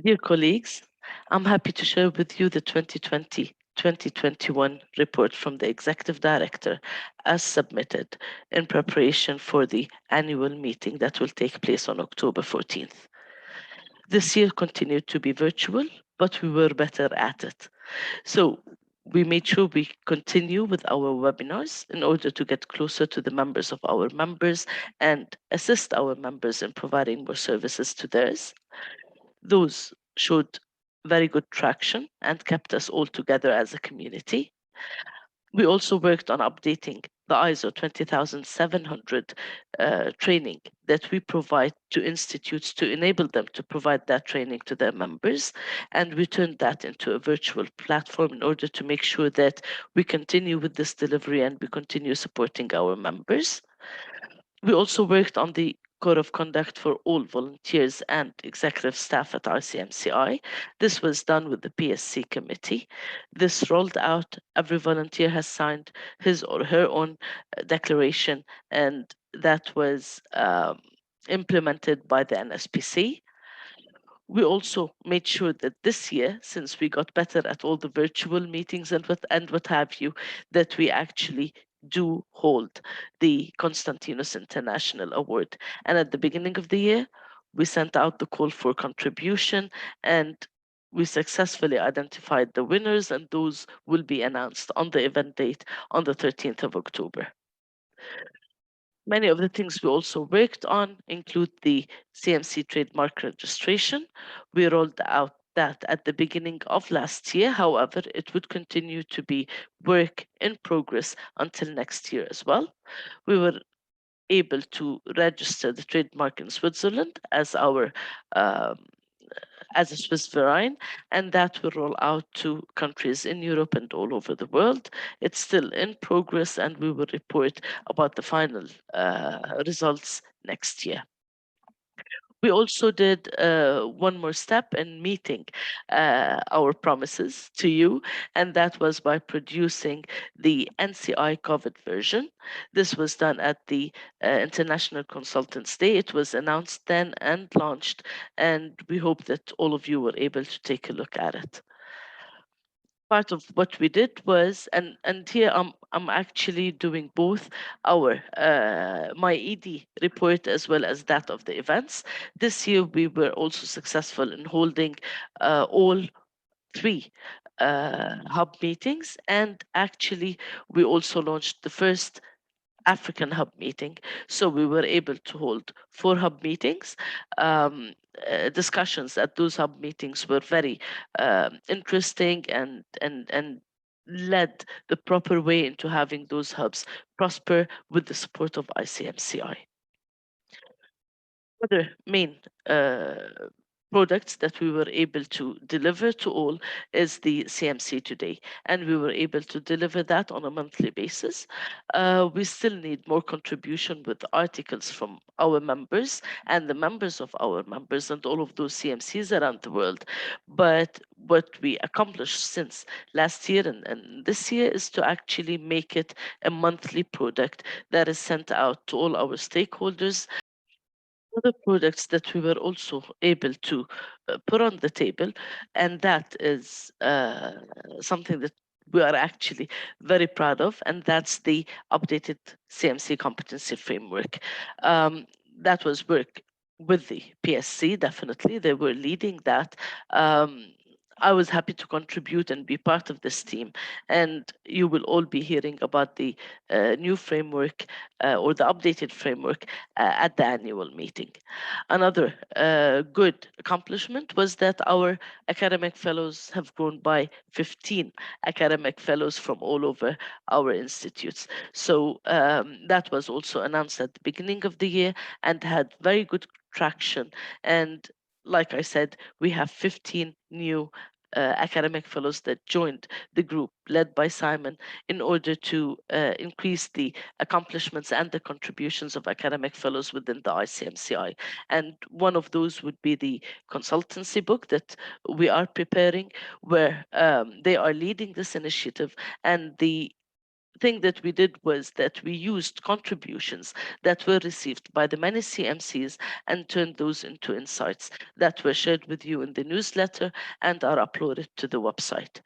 Dear colleagues, I'm happy to share with you the 2020-2021 report from the Executive Director as submitted in preparation for the annual meeting that will take place on October 14th. This year continued to be virtual, but we were better at it. So we made sure we continue with our webinars in order to get closer to the members of our members and assist our members in providing more services to theirs. Those showed very good traction and kept us all together as a community. We also worked on updating the ISO 20700 training that we provide to institutes to enable them to provide that training to their members. And we turned that into a virtual platform in order to make sure that we continue with this delivery and we continue supporting our members. We also worked on the code of conduct for all volunteers and executive staff at ICMCI. This was done with the PSC committee. This rolled out, every volunteer has signed his or her own declaration, and that was implemented by the NSPC. We also made sure that this year, since we got better at all the virtual meetings and what have you, that we actually do hold the Constantinos International Award. And at the beginning of the year, we sent out the call for contribution, and we successfully identified the winners, and those will be announced on the event date on the 13th of October. Many of the things we also worked on include the Cmc Trademark Registration. We rolled out that at the beginning of last year. However, it would continue to be work in progress until next year as well. We were able to register the trademark in Switzerland as our as a Swiss variant, and that will roll out to countries in Europe and all over the world. It's still in progress, and we will report about the final results next year. We also did one more step in meeting our promises to you, and that was by producing the NCI COVID version. This was done at the International Consultants Day. It was announced then and launched, and we hope that all of you were able to take a look at it. Part of what we did was, and here I'm actually doing both our my ED report as well as that of the events. This year we were also successful in holding all three hub meetings, and actually we also launched the first African hub meeting. So we were able to hold 4 hub meetings. Discussions at those hub meetings were very interesting and led the proper way into having those hubs prosper with the support of ICMCI. Other main products that we were able to deliver to all is the CMC Today, and we were able to deliver that on a monthly basis. We still need more contribution with articles from our members and the members of our members and all of those CMCs around the world. But what we accomplished since last year and this year is to actually make it a monthly product that is sent out to all our stakeholders. Other products that we were also able to put on the table, and that is something that we are actually very proud of, and that's the updated CMC competency framework. That was work with the PSC, definitely. They were leading that. I was happy to contribute and be part of this team, and you will all be hearing about the new framework or the updated framework at the annual meeting. Another good accomplishment was that our academic fellows have grown by 15 academic fellows from all over our institutes. So that was also announced at the beginning of the year and had very good traction. And like I said, we have 15 new academic fellows that joined the group led by Simon in order to increase the accomplishments and the contributions of academic fellows within the ICMCI. And one of those would be the consultancy book that we are preparing, where they are leading this initiative, and the thing that we did was that we used contributions that were received by the many CMCs and turned those into insights that were shared with you in the newsletter and are uploaded to the website.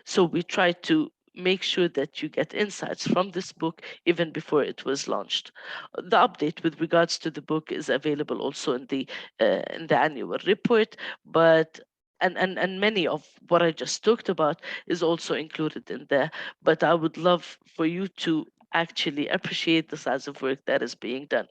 So we try to make sure that you get insights from this book even before it was launched. The update with regards to the book is available also in the annual report, but and many of what I just talked about is also included in there. But I would love for you to actually appreciate the size of work that is being done.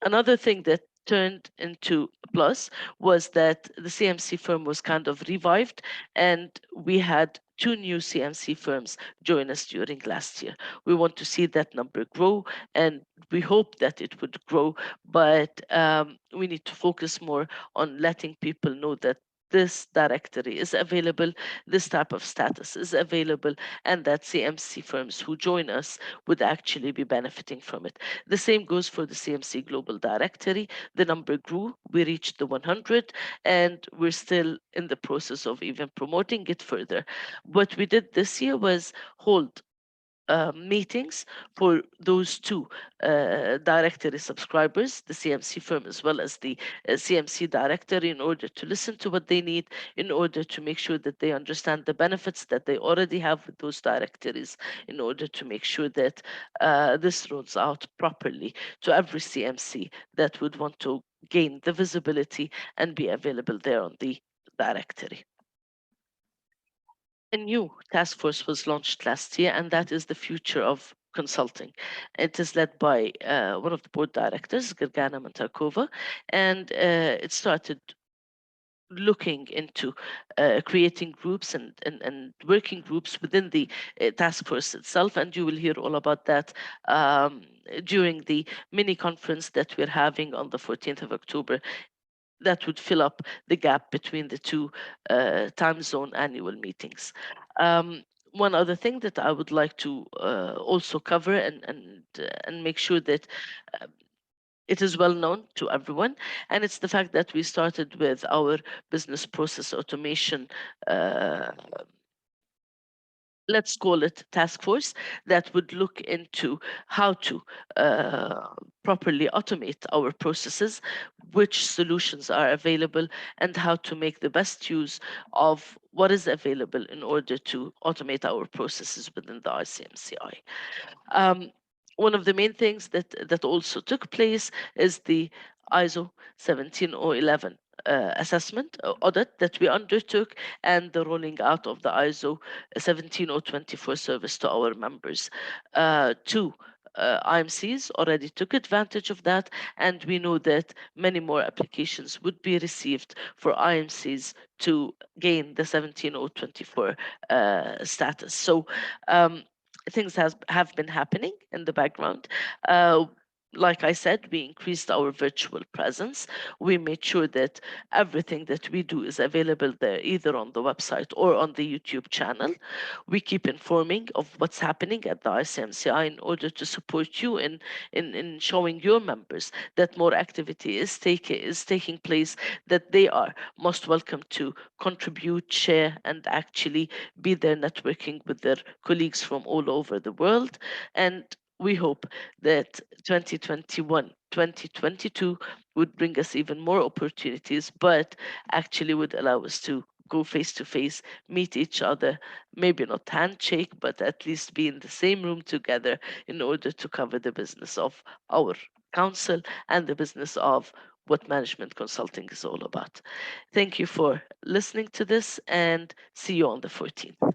Another thing that turned into a plus was that the CMC firm was kind of revived, and we had two new CMC firms join us during last year. We want to see that number grow, and we hope that it would grow, but we need to focus more on letting people know that this directory is available, this type of status is available, and that CMC firms who join us would actually be benefiting from it. The same goes for the CMC Global Directory. The number grew, we reached the 100, and we're still in the process of even promoting it further. What we did this year was hold meetings for those two directory subscribers, the CMC firm as well as the CMC directory, in order to listen to what they need, in order to make sure that they understand the benefits that they already have with those directories, in order to make sure that this rolls out properly to every CMC that would want to gain the visibility and be available there on the directory. A new task force was launched last year, and that is the future of consulting. It is led by one of the board directors, Gergana Mantakova, and it started looking into creating groups and working groups within the task force itself. And you will hear all about that during the mini conference that we're having on the 14th of October that would fill up the gap between the two time zone annual meetings. One other thing that I would like to also cover and make sure that uh, it is well known to everyone, and it's the fact that we started with our business process automation, let's call it task force, that would look into how to uh, properly automate our processes, which solutions are available, and how to make the best use of what is available in order to automate our processes within the ICMCI. Um, one of the main things that also took place is the ISO 17011 assessment audit that we undertook, and the rolling out of the ISO 17024 service to our members. Two IMCs already took advantage of that, and we know that many more applications would be received for IMCs to gain the 17024 status. So things have been happening in the background. Like I said, we increased our virtual presence. We made sure that everything that we do is available there, either on the website or on the YouTube channel. We keep informing of what's happening at the ICMCI in order to support you in showing your members that more activity is taking place, that they are most welcome to contribute, share, and actually be there networking with their colleagues from all over the world. And we hope that 2021, 2022 would bring us even more opportunities, but actually would allow us to go face to face, meet each other, maybe not handshake, but at least be in the same room together in order to cover the business of our council and the business of what management consulting is all about. Thank you for listening to this, and see you on the 14th.